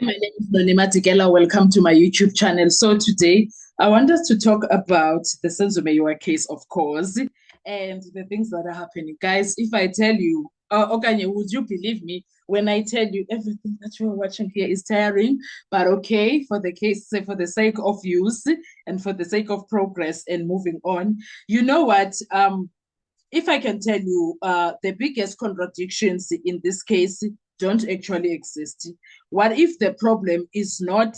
My name is Nonima Tikela. Welcome to my YouTube channel. So today I want us to talk about the Senzo Meyiwa case, of course, and the things that are happening. Guys, if I tell you, Okanye, would you believe me when I tell you everything that you are watching here is tiring? But okay, for the case, for the sake of use and for the sake of progress and moving on, you know what? If I can tell you, the biggest contradictions in this case don't actually exist. What if the problem is not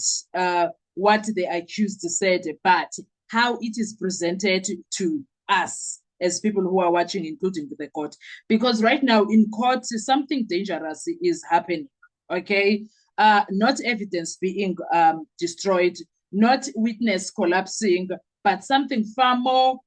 what the accused said, but how it is presented to us as people who are watching, including the court? Because right now in court, something dangerous is happening. Okay, not evidence being destroyed, not witness collapsing, but something far more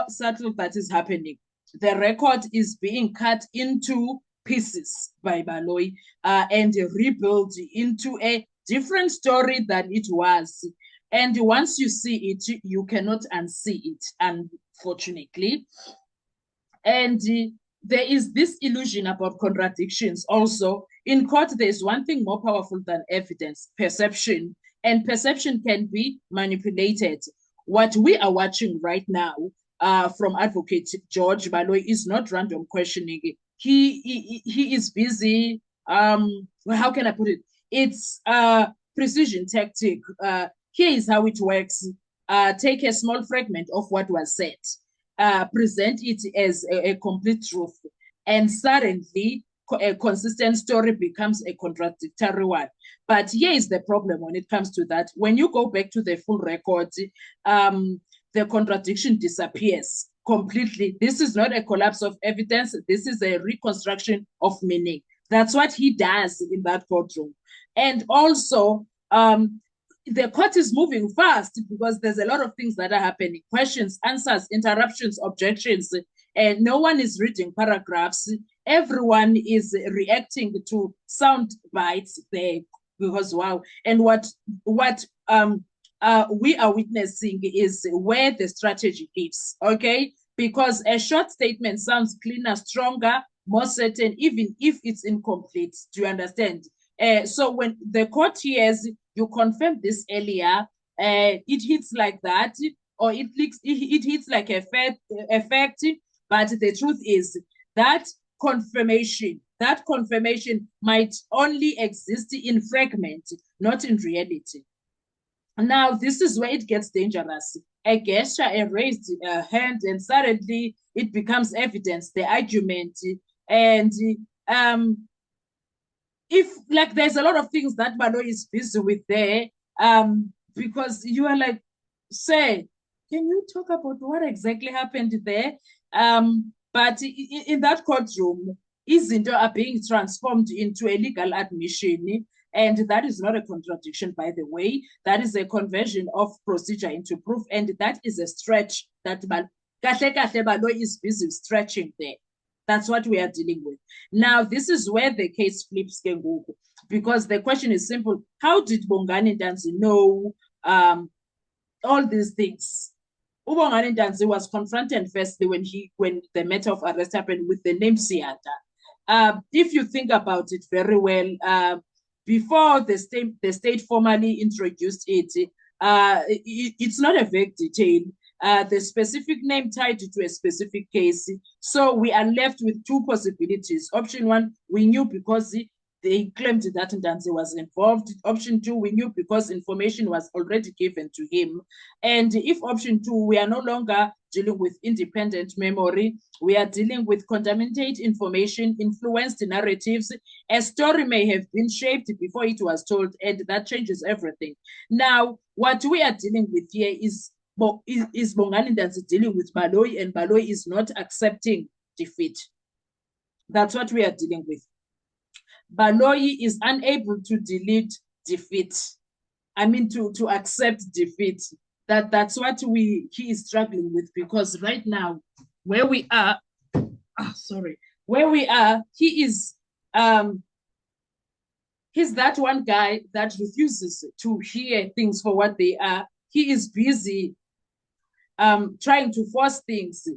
subtle that is happening. The record is being cut into pieces by Baloyi and rebuilt into a different story than it was. And once you see it, you cannot unsee it, unfortunately. And there is this illusion about contradictions also. In court, there's one thing more powerful than evidence: perception. And perception can be manipulated. What we are watching right now from Advocate George Baloyi is not random questioning. He is busy. How can I put it? It's precision tactic. Here is how it works. Take a small fragment of what was said, present it as a complete truth, and suddenly a consistent story becomes a contradictory one. But here is the problem when it comes to that. When you go back to the full record, the contradiction disappears completely. This is not a collapse of evidence. This is a reconstruction of meaning. That's what he does in that courtroom. And also, the court is moving fast because there's a lot of things that are happening: questions, answers, interruptions, objections, and no one is reading paragraphs. Everyone is reacting to sound bites there because wow. And what we are witnessing is where the strategy lives, okay? Because a short statement sounds cleaner, stronger, more certain, even if it's incomplete. Do you understand? So when the court hears you confirmed this earlier, it hits like that, or it hits like a effect. But the truth is that confirmation might only exist in fragment, not in reality. Now, this is where it gets dangerous. A gesture, a raised hand, and suddenly it becomes evidence, the argument. And if, like, there's a lot of things that Baloyi is busy with there, because you are like, say, can you talk about what exactly happened there? But in that courtroom, izinto are being transformed into a legal admission. And that is not a contradiction, by the way. That is a conversion of procedure into proof. And that is a stretch that Baloyi is busy stretching there. That's what we are dealing with. Now, this is where the case flips, Kenguku, because the question is simple. How did Bongani Ntanzi know all these things? Ubongani Ntanzi was confronted firstly when the matter of arrest happened with the name Siata. If you think about it very well, before the state formally introduced it, it's not a vague detail. The specific name tied to a specific case. So we are left with two possibilities. Option one, we knew because they claimed that Ntanzi was involved. Option two, we knew because information was already given to him. And if option two, we are no longer dealing with independent memory, we are dealing with contaminated information, influenced narratives. A story may have been shaped before it was told, and that changes everything. Now, what we are dealing with here is Bongani Ntanzi dealing with Baloyi, and Baloyi is not accepting defeat. That's what we are dealing with. Baloyi is unable to delete defeat. I mean, to accept defeat. That's what he is struggling with, because right now, where we are, where we are, he is he's that one guy that refuses to hear things for what they are. He is busy trying to force things.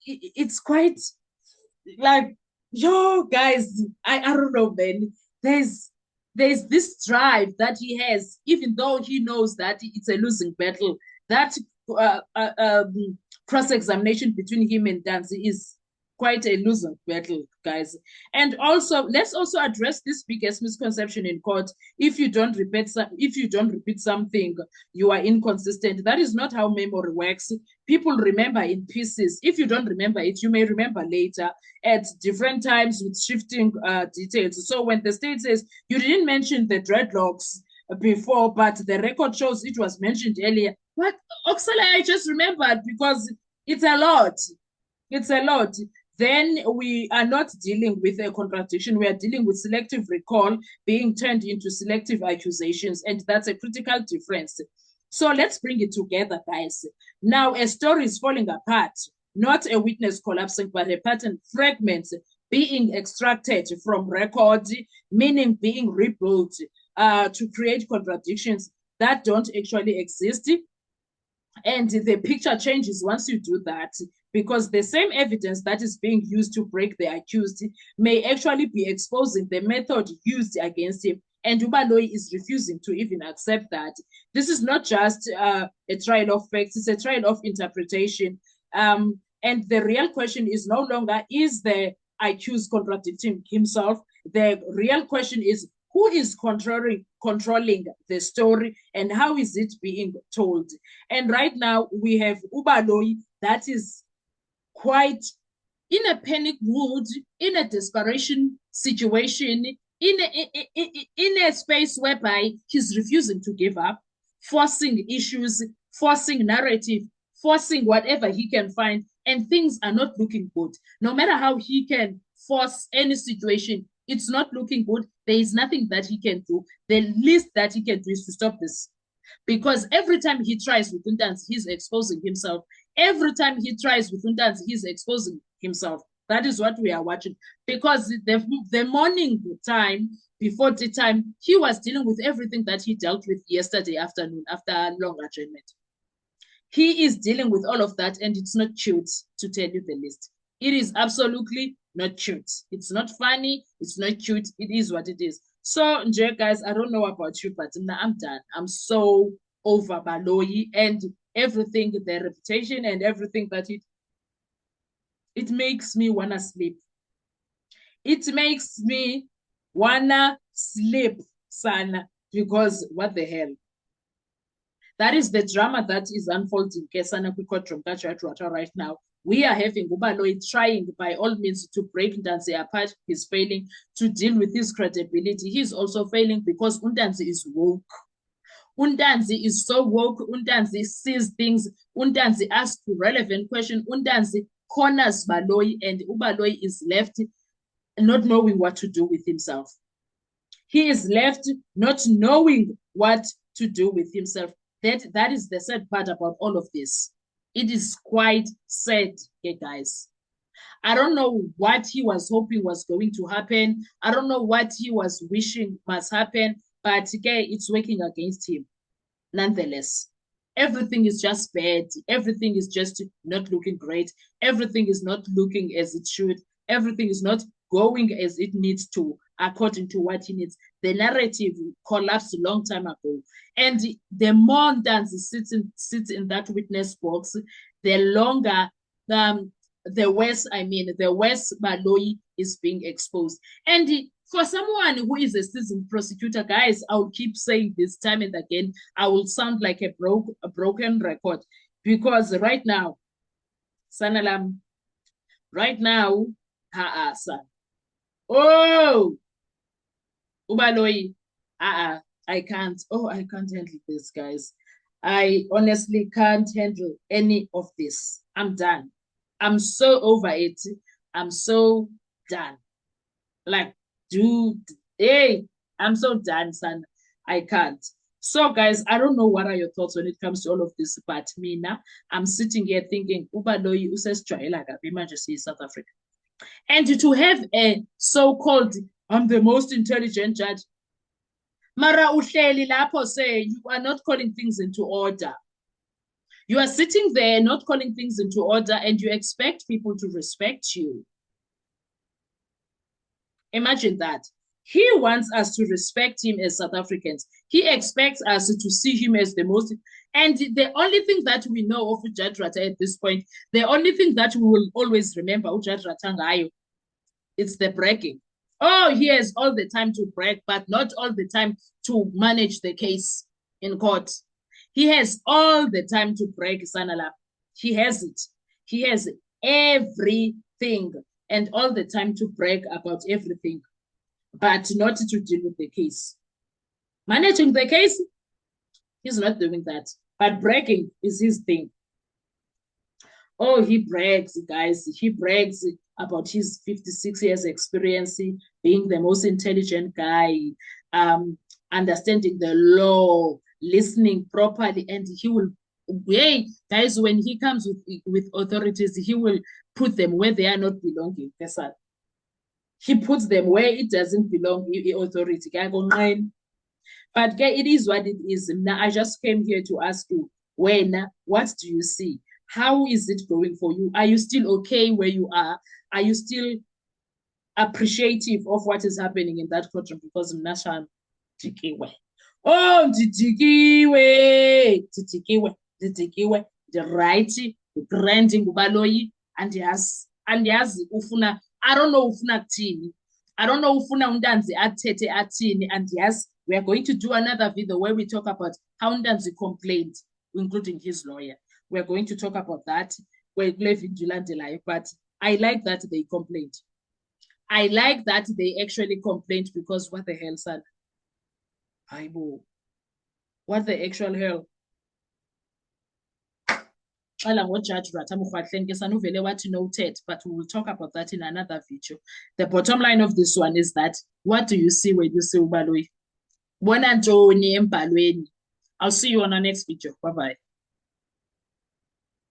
It's quite like, yo, guys, I don't know, man. There's there's this drive that he has, even though he knows that it's a losing battle. That cross-examination between him and Danzi is quite a losing battle, guys. And also, let's also address this biggest misconception in court. If you don't repeat something, you are inconsistent. That is not how memory works. People remember in pieces. If you don't remember it, you may remember later at different times with shifting details. So when the state says you didn't mention the dreadlocks before, but the record shows it was mentioned earlier. What, Oksala, I just remembered because it's a lot. It's a lot. Then we are not dealing with a contradiction. We are dealing with selective recall being turned into selective accusations, and that's a critical difference. So let's bring it together, guys. Now, a story is falling apart, not a witness collapsing, but a pattern fragment being extracted from record, meaning being rebuilt to create contradictions that don't actually exist. And the picture changes once you do that, because the same evidence that is being used to break the accused may actually be exposing the method used against him. And Ubaloyi is refusing to even accept that. This is not just a trial of facts, it's a trial of interpretation. And the real question is no longer, is the accused contradicting himself? The real question is, who is controlling the story and how is it being told? And right now we have Ubaloyi that is quite in a panic mood, in a desperation situation, in a space whereby he's refusing to give up, forcing issues, forcing narrative, forcing whatever he can find, and things are not looking good. No matter how he can force any situation, it's not looking good. There is nothing that he can do. The least that he can do is to stop this. Because every time he tries with Undanzi, he's exposing himself. Every time he tries with Undanzi, he's exposing himself. That is what we are watching. Because the morning time, before the time, he was dealing with everything that he dealt with yesterday afternoon after a long adjournment. He is dealing with all of that, and it's not cute, to tell you the least. It is absolutely not cute. It's not funny. It's not cute. It is what it is. So, guys, I don't know about you, but now I'm done. I'm so over Baloyi and everything, the reputation and everything that it makes me wanna sleep. It makes me wanna sleep, Sana, because what the hell? That is the drama that is unfolding right now. We are having Ubaloyi trying by all means to break Ndanzi apart. He's failing to deal with his credibility. He's also failing because Undanzi is woke. Undanzi is so woke. Undanzi sees things. Undanzi asks relevant questions. Undanzi corners Baloyi, and Ubaloyi is left not knowing what to do with himself. He is left not knowing what to do with himself. That is the sad part about all of this. It is quite sad, guys. I don't know what he was hoping was going to happen. I don't know what he was wishing must happen, but okay, it's working against him. Nonetheless, everything is just bad. Everything is just not looking great. Everything is not looking as it should. Everything is not going as it needs to, according to what he needs. The narrative collapsed a long time ago. And the more Ndanzi sits in that witness box, the longer, the worse Baloyi is being exposed. And for someone who is a seasoned prosecutor, guys, I will keep saying this time and again, I will sound like a broken record. Because right now, Sanalam, right now, son. Oh, Ubaloyi, I can't. Oh, I can't handle this, guys. I honestly can't handle any of this. I'm done. I'm so over it. I'm so done. Like, dude, hey, I'm so done, son. I can't. So, guys, I don't know what are your thoughts when it comes to all of this, but me now, I'm sitting here thinking, Ubaloyi usesijwayela kabi manje South Africa. And to have a so-called, I'm the most intelligent judge, Mara uhleli lapho say you are not calling things into order. You are sitting there not calling things into order and you expect people to respect you. Imagine that. He wants us to respect him as South Africans. He expects us to see him as the most. And the only thing that we know of Judge Ratha at this point, the only thing that we will always remember Judge Ratha, it's the bragging. Oh, he has all the time to brag, but not all the time to manage the case in court. He has all the time to brag, Sanala. He has it. He has everything and all the time to brag about everything, but not to deal with the case. Managing the case, he's not doing that. But bragging is his thing. Oh, he brags, guys. He brags about his 56 years experience, being the most intelligent guy, understanding the law, listening properly, and he will, hey, guys, when he comes with authorities, he will put them where they are not belonging. He puts them where it doesn't belong, authority. But it is what it is. Now, I just came here to ask you, what do you see? How is it going for you? Are you still okay where you are? Are you still appreciative of what is happening in that courtroom? Because Nashan Tikiwe. Oh, Tikiwe, the right, the branding ubaloyi, and yes, ufuna, I don't know ufuna kuthini. I don't know ufuna undanzi athethe athini, and yes, we are going to do another video where we talk about how Ndanzi complained, including his lawyer. We're going to talk about that. But I like that they complained. I like that they actually complained because what the hell, son? What the actual hell? Judge Ratha noted, but we will talk about that in another video. The bottom line of this one is that what do you see when you see Ubaloyi? I'll see you on our next video. Bye-bye.